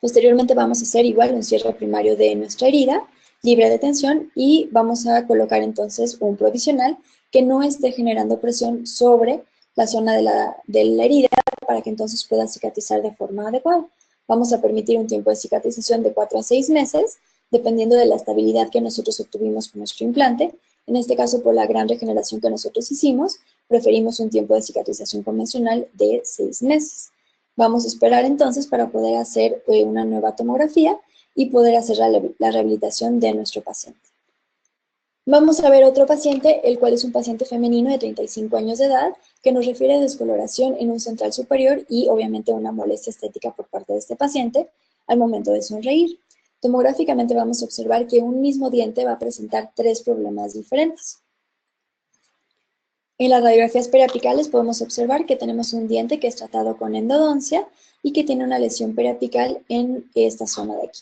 Posteriormente vamos a hacer igual un cierre primario de nuestra herida, libre de tensión, y vamos a colocar entonces un provisional que no esté generando presión sobre la zona de la herida para que entonces pueda cicatrizar de forma adecuada. Vamos a permitir un tiempo de cicatrización de 4 a 6 meses, dependiendo de la estabilidad que nosotros obtuvimos con nuestro implante. En este caso, por la gran regeneración que nosotros hicimos, preferimos un tiempo de cicatrización convencional de 6 meses. Vamos a esperar entonces para poder hacer una nueva tomografía y poder hacer la rehabilitación de nuestro paciente. Vamos a ver otro paciente, el cual es un paciente femenino de 35 años de edad, que nos refiere a descoloración en un central superior y obviamente una molestia estética por parte de este paciente al momento de sonreír. Tomográficamente vamos a observar que un mismo diente va a presentar 3 problemas diferentes. En las radiografías periapicales podemos observar que tenemos un diente que es tratado con endodoncia y que tiene una lesión periapical en esta zona de aquí.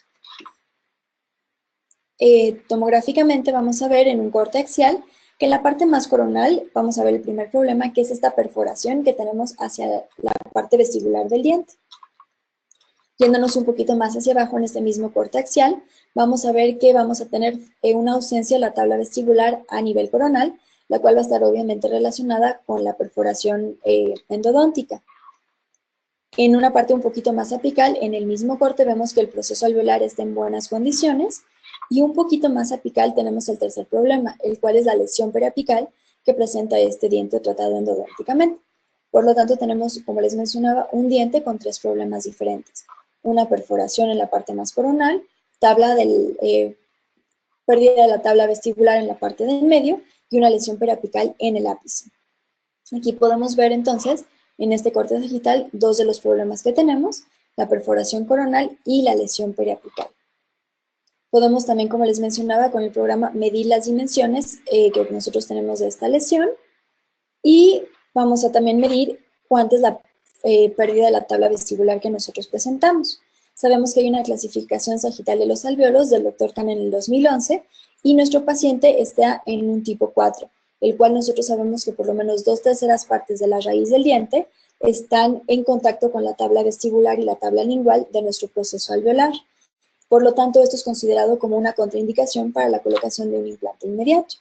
Tomográficamente vamos a ver en un corte axial que en la parte más coronal vamos a ver el primer problema, que es esta perforación que tenemos hacia la parte vestibular del diente. Yéndonos un poquito más hacia abajo en este mismo corte axial, vamos a ver que vamos a tener una ausencia de la tabla vestibular a nivel coronal, la cual va a estar obviamente relacionada con la perforación endodóntica. En una parte un poquito más apical, en el mismo corte, vemos que el proceso alveolar está en buenas condiciones. Y un poquito más apical tenemos el tercer problema, el cual es la lesión periapical que presenta este diente tratado endodonticamente. Por lo tanto, tenemos, como les mencionaba, un diente con tres problemas diferentes. Una perforación en la parte más coronal, pérdida de la tabla vestibular en la parte del medio y una lesión periapical en el ápice. Aquí podemos ver entonces, en este corte sagital, dos de los problemas que tenemos, la perforación coronal y la lesión periapical. Podemos también, como les mencionaba, con el programa medir las dimensiones que nosotros tenemos de esta lesión y vamos a también medir cuánta es la pérdida de la tabla vestibular que nosotros presentamos. Sabemos que hay una clasificación sagital de los alvéolos del Dr. Kahn en el 2011 y nuestro paciente está en un tipo 4, el cual nosotros sabemos que por lo menos 2/3 partes de la raíz del diente están en contacto con la tabla vestibular y la tabla lingual de nuestro proceso alveolar. Por lo tanto, esto es considerado como una contraindicación para la colocación de un implante inmediato.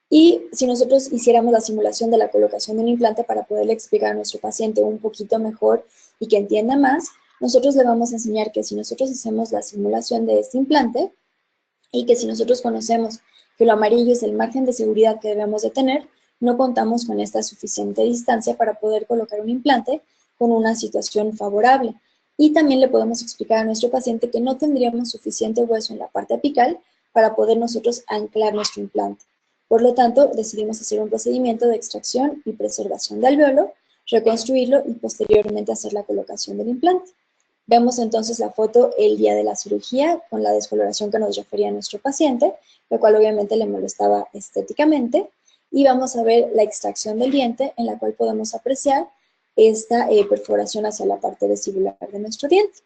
Y si nosotros hiciéramos la simulación de la colocación de un implante para poderle explicar a nuestro paciente un poquito mejor y que entienda más, nosotros le vamos a enseñar que si nosotros hacemos la simulación de este implante y que si nosotros conocemos que lo amarillo es el margen de seguridad que debemos de tener, no contamos con esta suficiente distancia para poder colocar un implante con una situación favorable. Y también le podemos explicar a nuestro paciente que no tendríamos suficiente hueso en la parte apical para poder nosotros anclar nuestro implante. Por lo tanto, decidimos hacer un procedimiento de extracción y preservación del alvéolo, reconstruirlo y posteriormente hacer la colocación del implante. Vemos entonces la foto el día de la cirugía con la descoloración que nos refería nuestro paciente, lo cual obviamente le molestaba estéticamente. Y vamos a ver la extracción del diente en la cual podemos apreciar esta perforación hacia la parte vestibular de nuestro diente.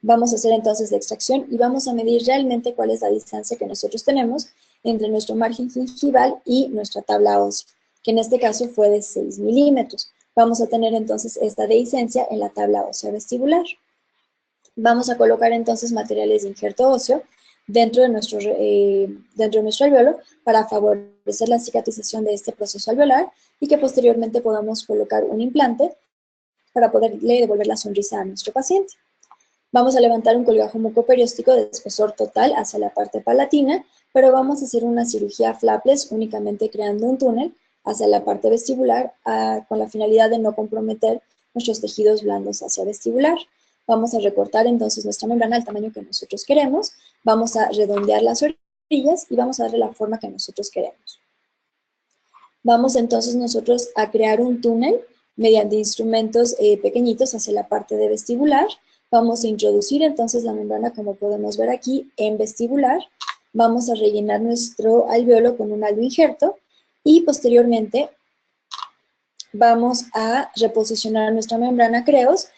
Vamos a hacer entonces la extracción y vamos a medir realmente cuál es la distancia que nosotros tenemos entre nuestro margen gingival y nuestra tabla ósea, que en este caso fue de 6 milímetros. Vamos a tener entonces esta dehiscencia en la tabla ósea vestibular. Vamos a colocar entonces materiales de injerto óseo dentro de nuestro alvéolo para favorecer la cicatrización de este proceso alveolar y que posteriormente podamos colocar un implante para poderle devolver la sonrisa a nuestro paciente. Vamos a levantar un colgajo mucoperióstico de espesor total hacia la parte palatina, pero vamos a hacer una cirugía flapless únicamente creando un túnel hacia la parte vestibular con la finalidad de no comprometer nuestros tejidos blandos hacia vestibular. Vamos a recortar entonces nuestra membrana al tamaño que nosotros queremos, vamos a redondear las orillas y vamos a darle la forma que nosotros queremos. Vamos entonces nosotros a crear un túnel mediante instrumentos pequeñitos hacia la parte de vestibular. Vamos a introducir entonces la membrana, como podemos ver aquí, en vestibular. Vamos a rellenar nuestro alvéolo con un alvoinjerto y posteriormente vamos a reposicionar nuestra membrana Creos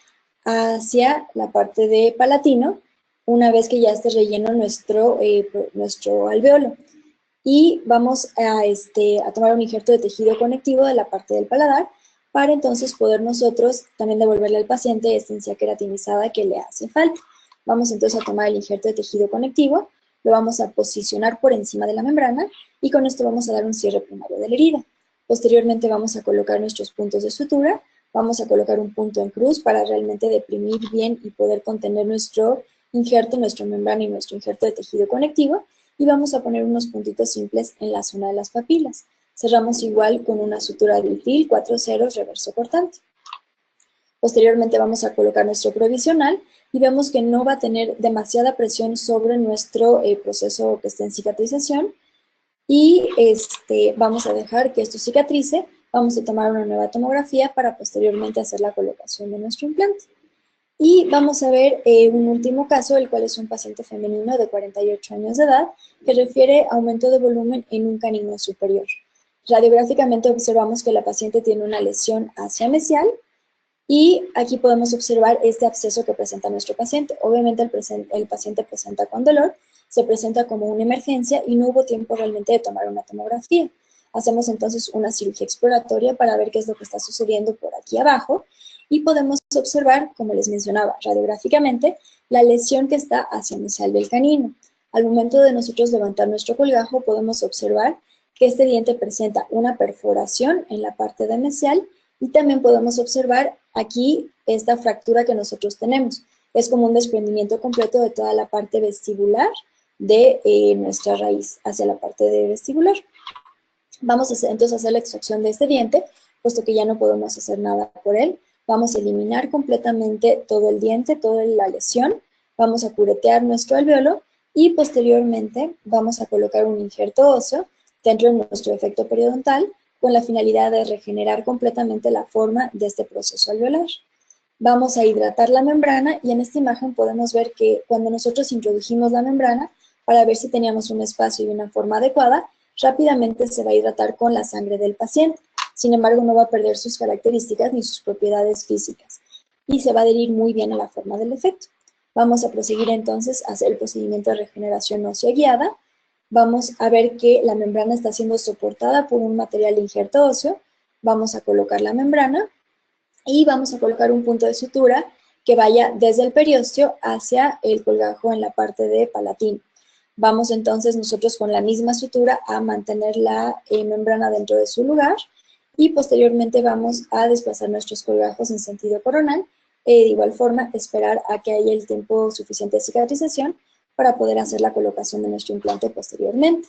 hacia la parte de palatino una vez que ya esté relleno nuestro alvéolo. Y vamos a tomar un injerto de tejido conectivo de la parte del paladar para entonces poder nosotros también devolverle al paciente esta encía queratinizada que le hace falta. Vamos entonces a tomar el injerto de tejido conectivo, lo vamos a posicionar por encima de la membrana y con esto vamos a dar un cierre primario de la herida. Posteriormente vamos a colocar nuestros puntos de sutura, vamos a colocar un punto en cruz para realmente deprimir bien y poder contener nuestro injerto, nuestra membrana y nuestro injerto de tejido conectivo y vamos a poner unos puntitos simples en la zona de las papilas. Cerramos igual con una sutura de fil, 4 ceros, reverso cortante. Posteriormente vamos a colocar nuestro provisional y vemos que no va a tener demasiada presión sobre nuestro proceso que está en cicatrización y vamos a dejar que esto cicatrice. Vamos a tomar una nueva tomografía para posteriormente hacer la colocación de nuestro implante. Y vamos a ver un último caso, el cual es un paciente femenino de 48 años de edad, que refiere aumento de volumen en un canino superior. Radiográficamente observamos que la paciente tiene una lesión hacia mesial y aquí podemos observar este absceso que presenta nuestro paciente. Obviamente el paciente presenta con dolor, se presenta como una emergencia y no hubo tiempo realmente de tomar una tomografía. Hacemos entonces una cirugía exploratoria para ver qué es lo que está sucediendo por aquí abajo y podemos observar, como les mencionaba, radiográficamente, la lesión que está hacia mesial del canino. Al momento de nosotros levantar nuestro colgajo, podemos observar que este diente presenta una perforación en la parte de mesial y también podemos observar aquí esta fractura que nosotros tenemos. Es como un desprendimiento completo de toda la parte vestibular de nuestra raíz hacia la parte de vestibular. Vamos a entonces a hacer la extracción de este diente, puesto que ya no podemos hacer nada por él. Vamos a eliminar completamente todo el diente, toda la lesión. Vamos a curetear nuestro alveolo y posteriormente vamos a colocar un injerto óseo dentro de nuestro efecto periodontal con la finalidad de regenerar completamente la forma de este proceso alveolar. Vamos a hidratar la membrana y en esta imagen podemos ver que cuando nosotros introdujimos la membrana para ver si teníamos un espacio y una forma adecuada, rápidamente se va a hidratar con la sangre del paciente. Sin embargo, no va a perder sus características ni sus propiedades físicas y se va a adherir muy bien a la forma del efecto. Vamos a proseguir entonces a hacer el procedimiento de regeneración ósea guiada. Vamos a ver que la membrana está siendo soportada por un material de injerto óseo. Vamos a colocar la membrana y vamos a colocar un punto de sutura que vaya desde el periósteo hacia el colgajo en la parte de palatino. Vamos entonces nosotros con la misma sutura a mantener la membrana dentro de su lugar y posteriormente vamos a desplazar nuestros colgajos en sentido coronal. De igual forma, esperar a que haya el tiempo suficiente de cicatrización para poder hacer la colocación de nuestro implante posteriormente.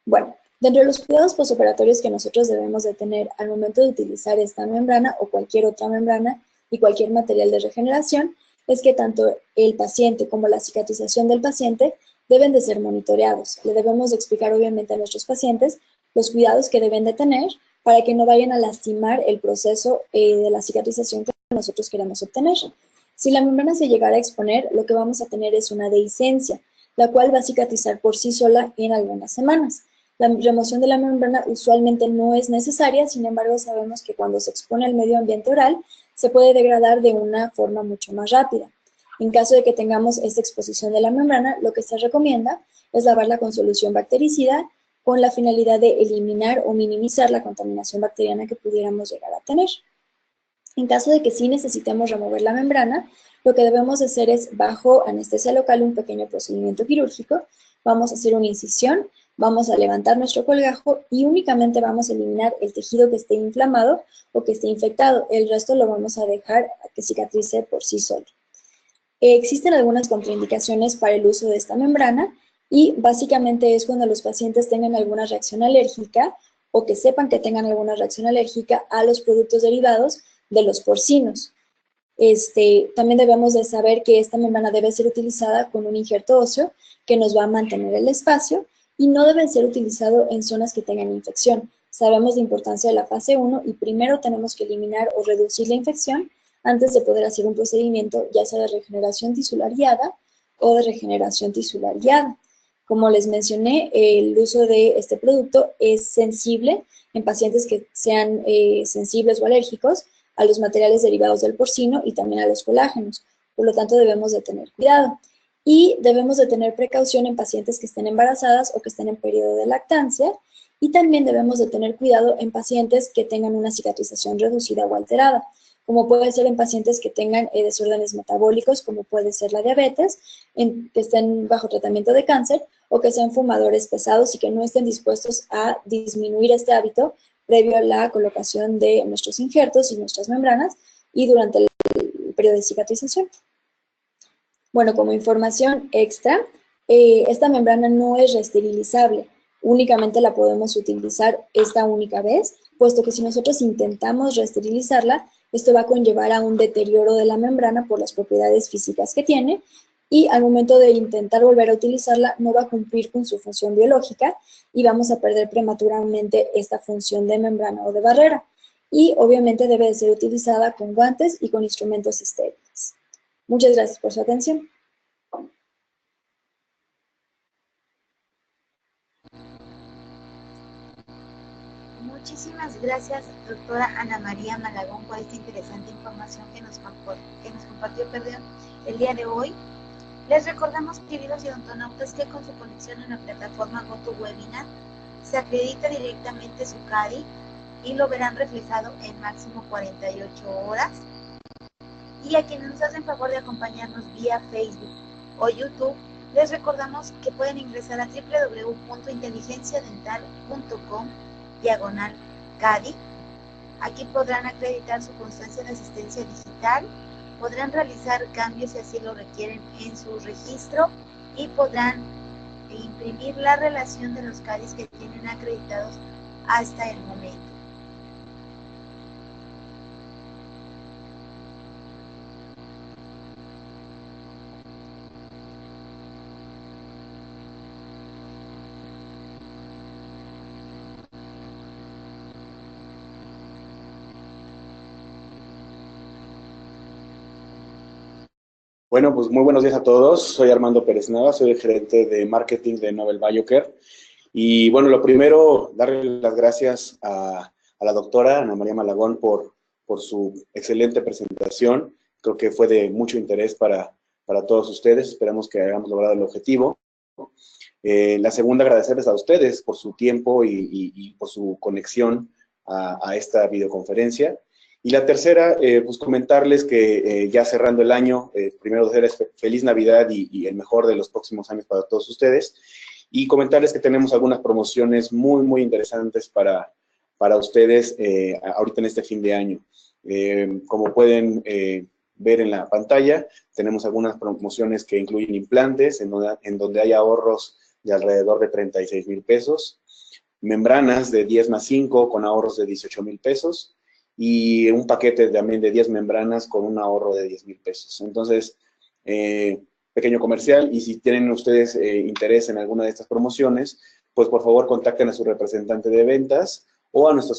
Bueno, dentro de los cuidados postoperatorios que nosotros debemos de tener al momento de utilizar esta membrana o cualquier otra membrana y cualquier material de regeneración, es que tanto el paciente como la cicatrización del paciente deben de ser monitoreados. Le debemos de explicar obviamente a nuestros pacientes los cuidados que deben de tener para que no vayan a lastimar el proceso de la cicatrización que nosotros queremos obtener. Si la membrana se llegara a exponer, lo que vamos a tener es una dehiscencia, la cual va a cicatrizar por sí sola en algunas semanas. La remoción de la membrana usualmente no es necesaria, sin embargo sabemos que cuando se expone al medio ambiente oral, se puede degradar de una forma mucho más rápida. En caso de que tengamos esta exposición de la membrana, lo que se recomienda es lavarla con solución bactericida con la finalidad de eliminar o minimizar la contaminación bacteriana que pudiéramos llegar a tener. En caso de que sí necesitemos remover la membrana, lo que debemos hacer es, bajo anestesia local, un pequeño procedimiento quirúrgico. Vamos a hacer una incisión, vamos a levantar nuestro colgajo y únicamente vamos a eliminar el tejido que esté inflamado o que esté infectado. El resto lo vamos a dejar a que cicatrice por sí solo. Existen algunas contraindicaciones para el uso de esta membrana y básicamente es cuando los pacientes tengan alguna reacción alérgica o que sepan que tengan alguna reacción alérgica a los productos derivados de los porcinos. También debemos de saber que esta membrana debe ser utilizada con un injerto óseo que nos va a mantener el espacio y no debe ser utilizado en zonas que tengan infección. Sabemos la importancia de la fase 1 y primero tenemos que eliminar o reducir la infección antes de poder hacer un procedimiento ya sea de regeneración tisular guiada o de regeneración tisular guiada. Como les mencioné, el uso de este producto es sensible en pacientes que sean sensibles o alérgicos a los materiales derivados del porcino y también a los colágenos. Por lo tanto, debemos de tener cuidado. Y debemos de tener precaución en pacientes que estén embarazadas o que estén en periodo de lactancia. Y también debemos de tener cuidado en pacientes que tengan una cicatrización reducida o alterada, como puede ser en pacientes que tengan desórdenes metabólicos, como puede ser la diabetes, que estén bajo tratamiento de cáncer, o que sean fumadores pesados y que no estén dispuestos a disminuir este hábito previo a la colocación de nuestros injertos y nuestras membranas y durante el periodo de cicatrización. Bueno, como información extra, esta membrana no es reesterilizable, únicamente la podemos utilizar esta única vez, puesto que si nosotros intentamos reesterilizarla, esto va a conllevar a un deterioro de la membrana por las propiedades físicas que tiene y al momento de intentar volver a utilizarla no va a cumplir con su función biológica y vamos a perder prematuramente esta función de membrana o de barrera. Y obviamente debe de ser utilizada con guantes y con instrumentos estériles. Muchas gracias por su atención. Muchísimas gracias, doctora Ana María Malagón, por esta interesante información que nos compartió el día de hoy. Les recordamos, queridos odontonautas, que con su conexión en la plataforma GoToWebinar se acredita directamente su CADI y lo verán reflejado en máximo 48 horas. Y a quienes nos hacen favor de acompañarnos vía Facebook o YouTube, les recordamos que pueden ingresar a www.inteligenciadental.com/CADI Aquí podrán acreditar su constancia de asistencia digital, podrán realizar cambios si así lo requieren en su registro y podrán imprimir la relación de los CADIs que tienen acreditados hasta el momento. Bueno, pues muy buenos días a todos. Soy Armando Pérez Nava, soy el gerente de marketing de Nobel Biocare. Y bueno, lo primero, darle las gracias a la doctora Ana María Malagón por su excelente presentación. Creo que fue de mucho interés para todos ustedes. Esperamos que hayamos logrado el objetivo. La segunda, agradecerles a ustedes por su tiempo y por su conexión a esta videoconferencia. Y la tercera, pues comentarles que ya cerrando el año, primero desearles feliz Navidad y el mejor de los próximos años para todos ustedes. Y comentarles que tenemos algunas promociones muy, muy interesantes para ustedes ahorita en este fin de año. Como pueden ver en la pantalla, tenemos algunas promociones que incluyen implantes, en donde hay ahorros de alrededor de 36,000 pesos, membranas de 10+5 con ahorros de 18,000 pesos, y un paquete también de 10 membranas con un ahorro de 10,000 pesos. Entonces, pequeño comercial, y si tienen ustedes interés en alguna de estas promociones, pues por favor contacten a su representante de ventas o a nuestro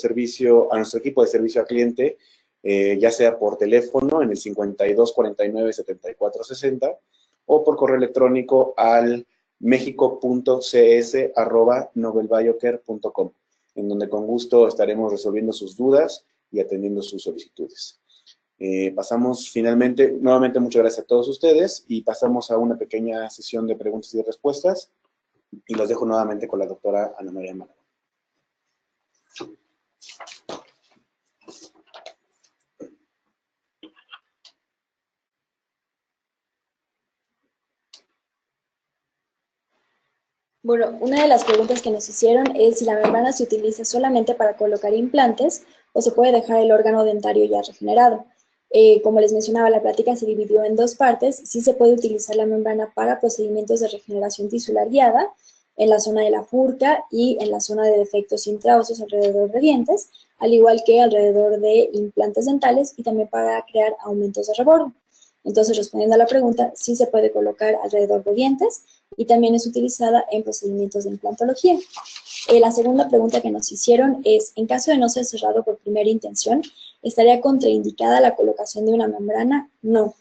equipo de servicio al cliente, ya sea por teléfono en el 52 49 74 60 o por correo electrónico al mexico.cs@nobelbiocare.com, en donde con gusto estaremos resolviendo sus dudas y atendiendo sus solicitudes. Pasamos finalmente, nuevamente muchas gracias a todos ustedes y pasamos a una pequeña sesión de preguntas y respuestas y los dejo nuevamente con la doctora Ana María Malagón. Bueno, una de las preguntas que nos hicieron es si la membrana se utiliza solamente para colocar implantes o se puede dejar el órgano dentario ya regenerado. Como les mencionaba, la plática se dividió en dos partes. Sí se puede utilizar la membrana para procedimientos de regeneración tisular guiada en la zona de la furca y en la zona de defectos intraóseos alrededor de dientes, al igual que alrededor de implantes dentales y también para crear aumentos de rebordo. Entonces, respondiendo a la pregunta, sí se puede colocar alrededor de dientes y también es utilizada en procedimientos de implantología. La segunda pregunta que nos hicieron es, en caso de no ser cerrado por primera intención, ¿estaría contraindicada la colocación de una membrana? No.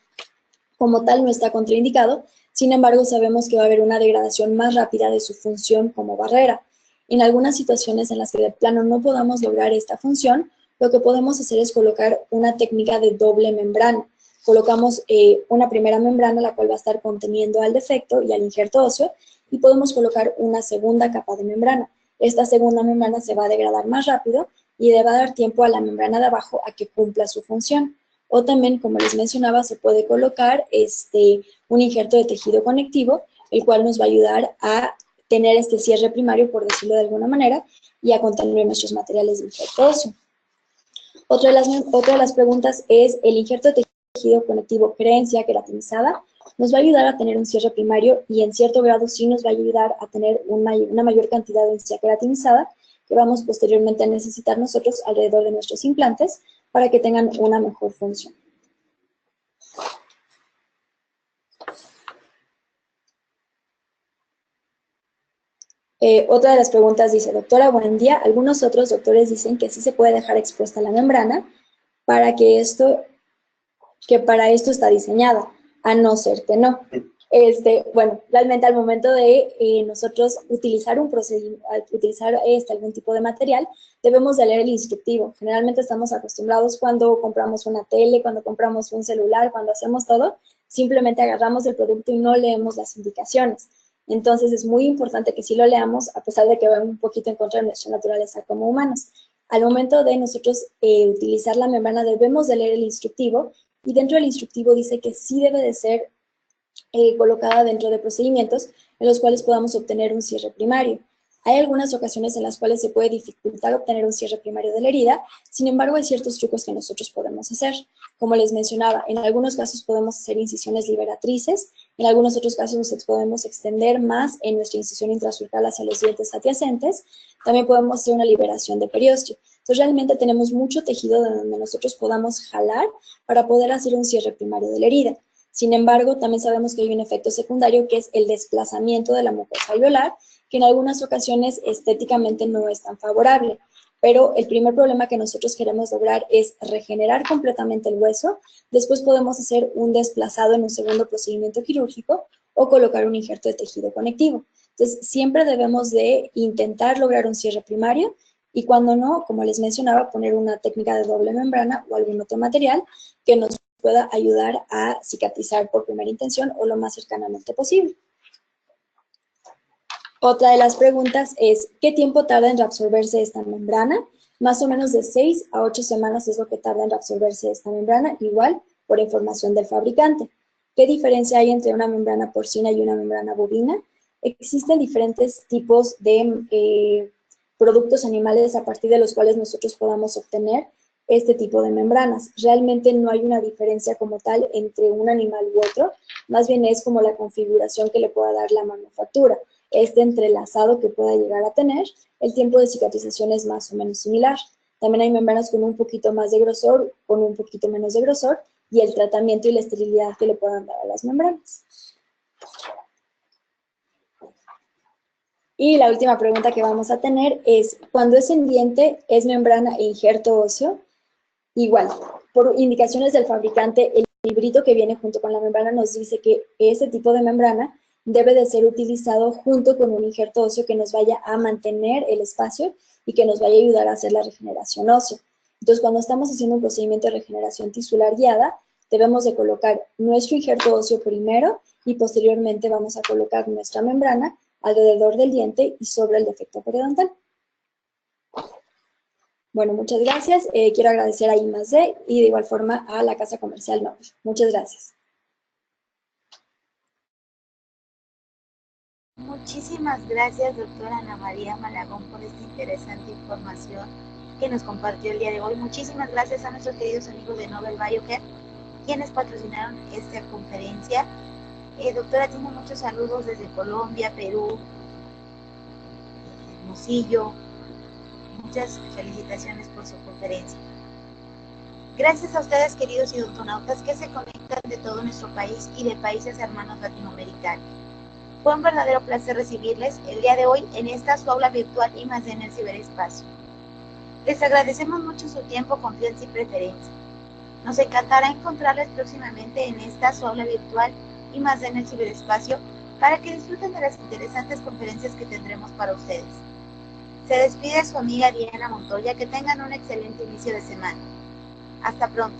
Como tal, no está contraindicado. Sin embargo, sabemos que va a haber una degradación más rápida de su función como barrera. En algunas situaciones en las que de plano no podamos lograr esta función, lo que podemos hacer es colocar una técnica de doble membrana. Colocamos una primera membrana, la cual va a estar conteniendo al defecto y al injerto óseo, y podemos colocar una segunda capa de membrana. Esta segunda membrana se va a degradar más rápido y le va a dar tiempo a la membrana de abajo a que cumpla su función. O también, como les mencionaba, se puede colocar un injerto de tejido conectivo, el cual nos va a ayudar a tener este cierre primario, por decirlo de alguna manera, y a contener nuestros materiales de injerto óseo. Otra de las preguntas es, ¿el injerto de tejido conectivo creencia queratinizada nos va a ayudar a tener un cierre primario y en cierto grado sí nos va a ayudar a tener una mayor cantidad de encía queratinizada que vamos posteriormente a necesitar nosotros alrededor de nuestros implantes para que tengan una mejor función? Otra de las preguntas dice, doctora, buen día. Algunos otros doctores dicen que sí se puede dejar expuesta la membrana para que para esto está diseñada, a no ser que no. Bueno, realmente al momento de nosotros utilizar algún tipo de material, debemos de leer el instructivo. Generalmente estamos acostumbrados cuando compramos una tele, cuando compramos un celular, cuando hacemos todo, simplemente agarramos el producto y no leemos las indicaciones. Entonces es muy importante que sí lo leamos, a pesar de que va un poquito en contra de nuestra naturaleza como humanos. Al momento de nosotros utilizar la membrana, debemos de leer el instructivo, y dentro del instructivo dice que sí debe de ser colocada dentro de procedimientos en los cuales podamos obtener un cierre primario. Hay algunas ocasiones en las cuales se puede dificultar obtener un cierre primario de la herida, sin embargo hay ciertos trucos que nosotros podemos hacer. Como les mencionaba, en algunos casos podemos hacer incisiones liberatrices, en algunos otros casos nos podemos extender más en nuestra incisión intrasurcal hacia los dientes adyacentes, también podemos hacer una liberación de periósteo. Entonces realmente tenemos mucho tejido de donde nosotros podamos jalar para poder hacer un cierre primario de la herida. Sin embargo, también sabemos que hay un efecto secundario que es el desplazamiento de la mucosa alveolar, que en algunas ocasiones estéticamente no es tan favorable. Pero el primer problema que nosotros queremos lograr es regenerar completamente el hueso. Después podemos hacer un desplazado en un segundo procedimiento quirúrgico o colocar un injerto de tejido conectivo. Entonces, siempre debemos de intentar lograr un cierre primario y cuando no, como les mencionaba, poner una técnica de doble membrana o algún otro material que nos pueda ayudar a cicatrizar por primera intención o lo más cercanamente posible. Otra de las preguntas es, ¿qué tiempo tarda en reabsorberse esta membrana? Más o menos de 6 a 8 semanas es lo que tarda en reabsorberse esta membrana, igual por información del fabricante. ¿Qué diferencia hay entre una membrana porcina y una membrana bovina? Existen diferentes tipos de productos animales a partir de los cuales nosotros podamos obtener este tipo de membranas. Realmente no hay una diferencia como tal entre un animal u otro, más bien es como la configuración que le pueda dar la manufactura. Este entrelazado que pueda llegar a tener, el tiempo de cicatrización es más o menos similar. También hay membranas con un poquito más de grosor, con un poquito menos de grosor, y el tratamiento y la esterilidad que le puedan dar a las membranas. Y la última pregunta que vamos a tener es, cuando es en diente, ¿es membrana e injerto óseo? Igual, por indicaciones del fabricante, el librito que viene junto con la membrana nos dice que ese tipo de membrana debe de ser utilizado junto con un injerto óseo que nos vaya a mantener el espacio y que nos vaya a ayudar a hacer la regeneración ósea. Entonces, cuando estamos haciendo un procedimiento de regeneración tisular guiada, debemos de colocar nuestro injerto óseo primero y posteriormente vamos a colocar nuestra membrana alrededor del diente y sobre el defecto periodontal. Bueno, muchas gracias. Quiero agradecer a I+D y de igual forma a la Casa Comercial Nobel. Muchas gracias. Muchísimas gracias, doctora Ana María Malagón, por esta interesante información que nos compartió el día de hoy. Muchísimas gracias a nuestros queridos amigos de Nobel Biocare, quienes patrocinaron esta conferencia. Doctora, tiene muchos saludos desde Colombia, Perú, Hermosillo. Muchas felicitaciones por su conferencia. Gracias a ustedes, queridos idontonautas, que se conectan de todo nuestro país y de países hermanos latinoamericanos. Fue un verdadero placer recibirles el día de hoy en esta su aula virtual I+D en el ciberespacio. Les agradecemos mucho su tiempo, confianza y preferencia. Nos encantará encontrarles próximamente en esta su aula virtual I+D en el ciberespacio para que disfruten de las interesantes conferencias que tendremos para ustedes. Se despide su amiga Diana Montoya. Que tengan un excelente inicio de semana. Hasta pronto.